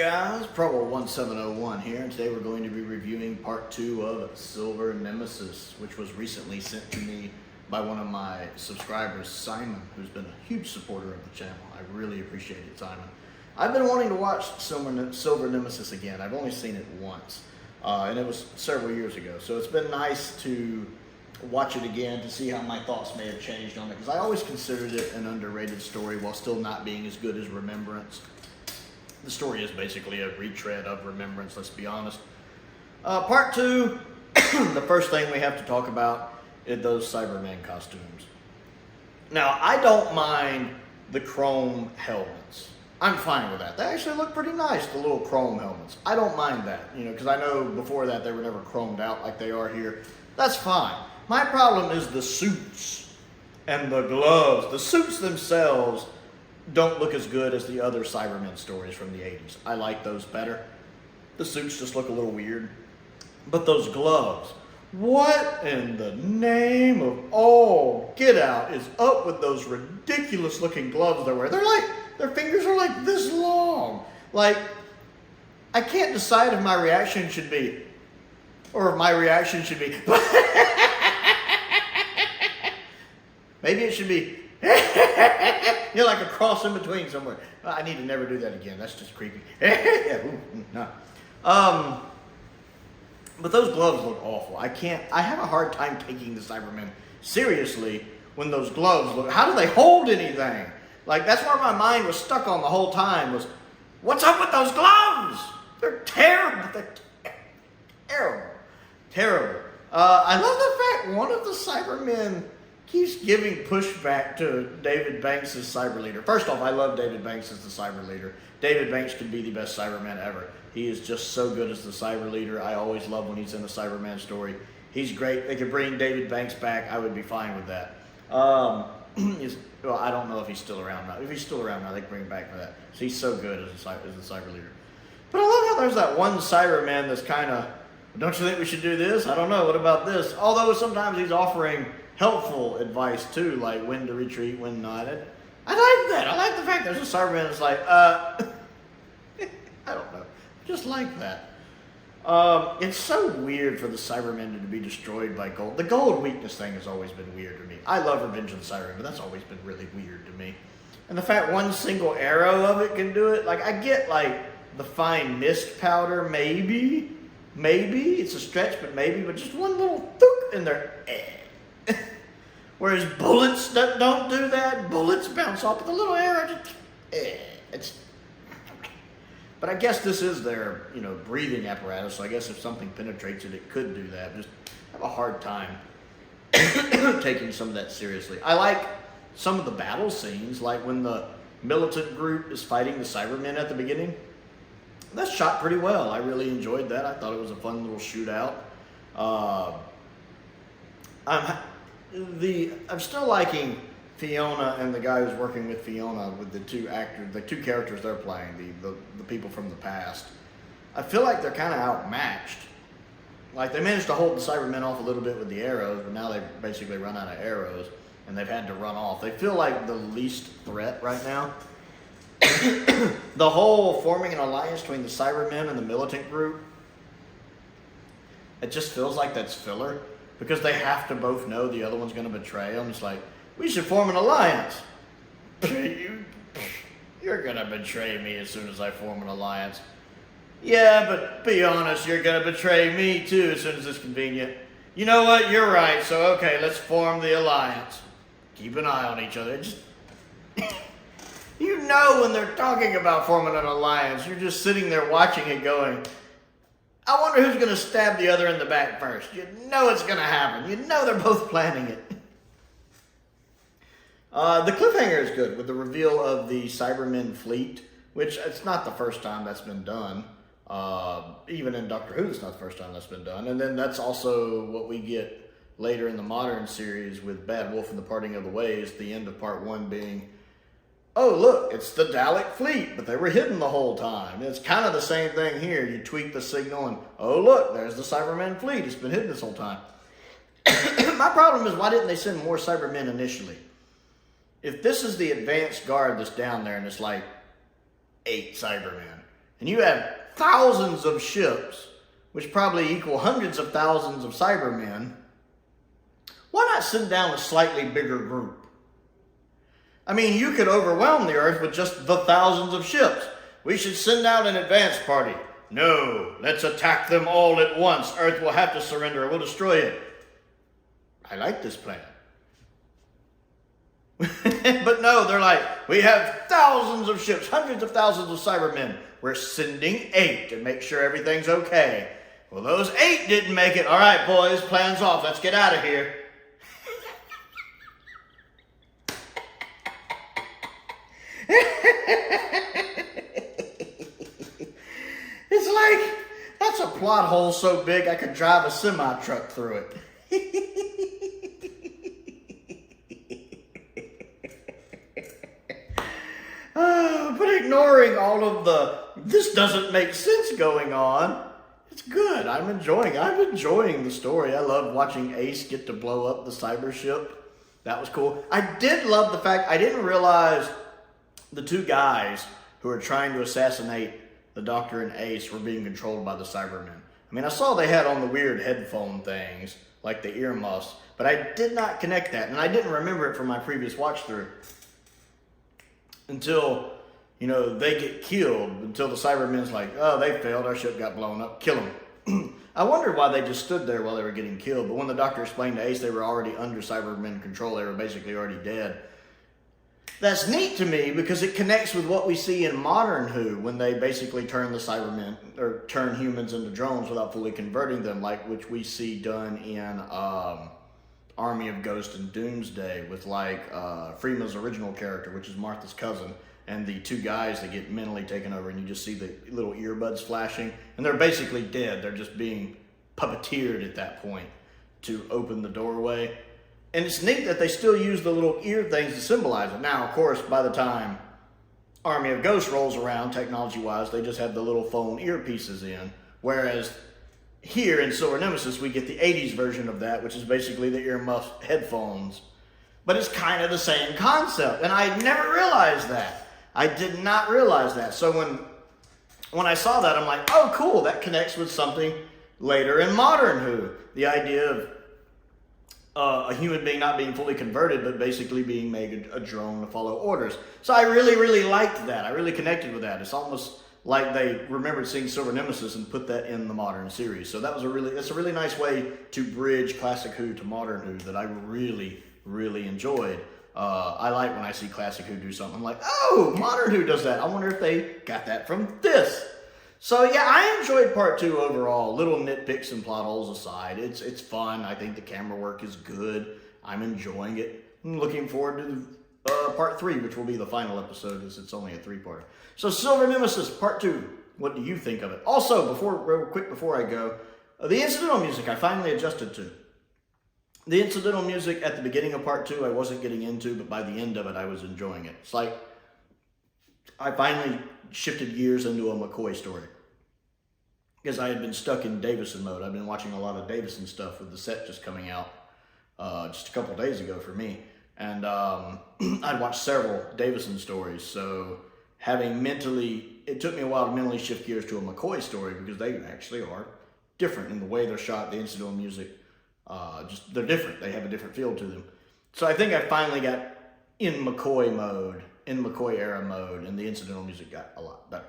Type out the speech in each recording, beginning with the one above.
guys, Prowl 1701 here, and today we're going to be reviewing part 2 of Silver Nemesis, which was recently sent to me by one of my subscribers, Simon, who's been a huge supporter of the channel. I really appreciate it, Simon. I've been wanting to watch Silver Nemesis again. I've only seen it once, and it was several years ago, so it's been nice to watch it again to see how my thoughts may have changed on it, because I always considered it an underrated story while still not being as good as Remembrance. The story is basically a retread of Remembrance, let's be honest. Part 2, the first thing we have to talk about is those Cyberman costumes. Now, I don't mind the chrome helmets. I'm fine with that. They actually look pretty nice, the little chrome helmets. I don't mind that, you know, because I know before that they were never chromed out like they are here. That's fine. My problem is the suits and the gloves. The suits themselves don't look as good as the other Cybermen stories from the 80s. I like those better. The suits just look a little weird. But those gloves, what in the name of all get out is up with those ridiculous looking gloves they're wearing? They're like, their fingers are like this long. Like, I can't decide if my reaction should be, or if my reaction should be, maybe it should be, you know, like a cross in between somewhere. I need to never do that again. That's just creepy. Yeah, no. But those gloves look awful. I have a hard time taking the Cybermen seriously when those gloves look, how do they hold anything? Like, that's where my mind was stuck on the whole time was, what's up with those gloves? They're terrible. They're terrible. Terrible. I love the fact one of the Cybermen keeps giving pushback to David Banks' cyber leader. First off, I love David Banks as the cyber leader. David Banks could be the best Cyberman ever. He is just so good as the cyber leader. I always love when he's in a Cyberman story. He's great. They could bring David Banks back. I would be fine with that. Well, I don't know if he's still around now. If he's still around now, they can bring him back for that. So he's so good as the cyber leader. But I love how there's that one Cyberman that's kind of, don't you think we should do this? I don't know. What about this? Although sometimes he's offering helpful advice too, like when to retreat, when not. I like that. I like the fact there's a Cyberman that's like, I don't know. Just like that. It's so weird for the Cybermen to be destroyed by gold. The gold weakness thing has always been weird to me. I love Revenge of the Cybermen, but that's always been really weird to me. And the fact one single arrow of it can do it, like I get like the fine mist powder, maybe. It's a stretch, but maybe, but just one little thoop in there. Whereas bullets that don't do that, bullets bounce off with a little arrow. Just, But I guess this is their, you know, breathing apparatus. So I guess if something penetrates it, it could do that. Just have a hard time taking some of that seriously. I like some of the battle scenes, like when the militant group is fighting the Cybermen at the beginning. That's shot pretty well. I really enjoyed that. I thought it was a fun little shootout. I'm still liking Fiona and the guy who's working with Fiona, with the two actors, the two characters they're playing, the people from the past. I feel like they're kind of outmatched. Like, they managed to hold the Cybermen off a little bit with the arrows, but now they've basically run out of arrows, and they've had to run off. They feel like the least threat right now. The whole forming an alliance between the Cybermen and the militant group, it just feels like that's filler, because they have to both know the other one's going to betray them. It's like, we should form an alliance. You're going to betray me as soon as I form an alliance. Yeah, but be honest, you're going to betray me too as soon as it's convenient. You know what? You're right. So, okay, let's form the alliance. Keep an eye on each other. Just, you know, when they're talking about forming an alliance, you're just sitting there watching it going, I wonder who's going to stab the other in the back first. You know it's going to happen. You know they're both planning it. The cliffhanger is good with the reveal of the Cybermen fleet, which it's not the first time that's been done. Even in Doctor Who, it's not the first time that's been done. And then that's also what we get later in the modern series with Bad Wolf and the Parting of the Ways, the end of part 1 being, oh, look, it's the Dalek fleet, but they were hidden the whole time. It's kind of the same thing here. You tweak the signal and, oh, look, there's the Cybermen fleet. It's been hidden this whole time. My problem is, why didn't they send more Cybermen initially? If this is the advanced guard that's down there and it's like 8 Cybermen, and you have thousands of ships, which probably equal hundreds of thousands of Cybermen, why not send down a slightly bigger group? I mean, you could overwhelm the Earth with just the thousands of ships. We should send out an advance party. No, let's attack them all at once. Earth will have to surrender or we'll destroy it. I like this plan. But no, they're like, we have thousands of ships, hundreds of thousands of Cybermen. We're sending 8 to make sure everything's okay. Well, those 8 didn't make it. All right, boys, plan's off. Let's get out of here. It's like, that's a plot hole so big I could drive a semi-truck through it. But ignoring all of the, this doesn't make sense going on, it's good. I'm enjoying the story. I love watching Ace get to blow up the cyber ship. That was cool. I did love the fact, I didn't realize the 2 guys who were trying to assassinate the Doctor and Ace were being controlled by the Cybermen. I mean, I saw they had on the weird headphone things, like the earmuffs, but I did not connect that, and I didn't remember it from my previous watch through until, you know, they get killed, until the Cybermen's like, oh, they failed, our ship got blown up, kill them. I wondered why they just stood there while they were getting killed, but when the Doctor explained to Ace they were already under Cybermen control, they were basically already dead. That's neat to me because it connects with what we see in modern Who when they basically turn the Cybermen, or turn humans into drones without fully converting them, like which we see done in Army of Ghosts and Doomsday with like Freema's original character, which is Martha's cousin, and the 2 guys that get mentally taken over, and you just see the little earbuds flashing, and they're basically dead. They're just being puppeteered at that point to open the doorway. And it's neat that they still use the little ear things to symbolize it. Now, of course, by the time Army of Ghosts rolls around, technology-wise, they just have the little phone earpieces in. Whereas here in Silver Nemesis, we get the 80s version of that, which is basically the earmuff headphones. But it's kind of the same concept, and I never realized that. I did not realize that. So when I saw that, I'm like, oh, cool, that connects with something later in modern Who. The idea of a human being not being fully converted, but basically being made a drone to follow orders. So I really, really liked that. I really connected with that. It's almost like they remembered seeing Silver Nemesis and put that in the modern series. So that's a really nice way to bridge classic Who to modern Who that I really, really enjoyed. I like when I see classic Who do something. I'm like, oh, modern Who does that. I wonder if they got that from this. So yeah, I enjoyed part 2 overall. Little nitpicks and plot holes aside, it's fun. I think the camera work is good. I'm enjoying it. I'm looking forward to part 3, which will be the final episode, as it's only a 3-parter. So Silver Nemesis part 2. What do you think of it? Also, real quick before I go, the incidental music I finally adjusted to. The incidental music at the beginning of part 2 I wasn't getting into, but by the end of it I was enjoying it. It's like I finally shifted gears into a McCoy story because I had been stuck in Davison mode. I've been watching a lot of Davison stuff with the set just coming out just a couple days ago for me, and I'd watched several Davison stories, so it took me a while to mentally shift gears to a McCoy story because they actually are different in the way they're shot. The incidental music, they're different. They have a different feel to them. So I think I finally got in McCoy mode, in McCoy era mode, and the incidental music got a lot better.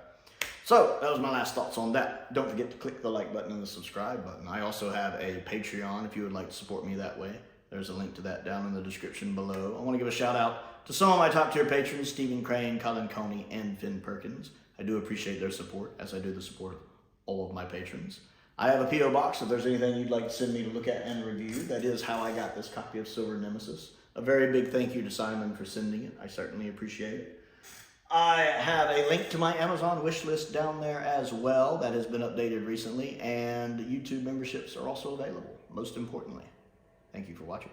So that was my last thoughts on that. Don't forget to click the like button and the subscribe button. I also have a Patreon if you would like to support me that way. There's a link to that down in the description below. I want to give a shout out to some of my top tier patrons, Stephen Crane, Colin Coney, and Finn Perkins. I do appreciate their support, as I do the support of all of my patrons. I have a P.O. box if there's anything you'd like to send me to look at and review. That is how I got this copy of Silver Nemesis. A very big thank you to Simon for sending it. I certainly appreciate it. I have a link to my Amazon wish list down there as well. That has been updated recently, and YouTube memberships are also available, most importantly. Thank you for watching.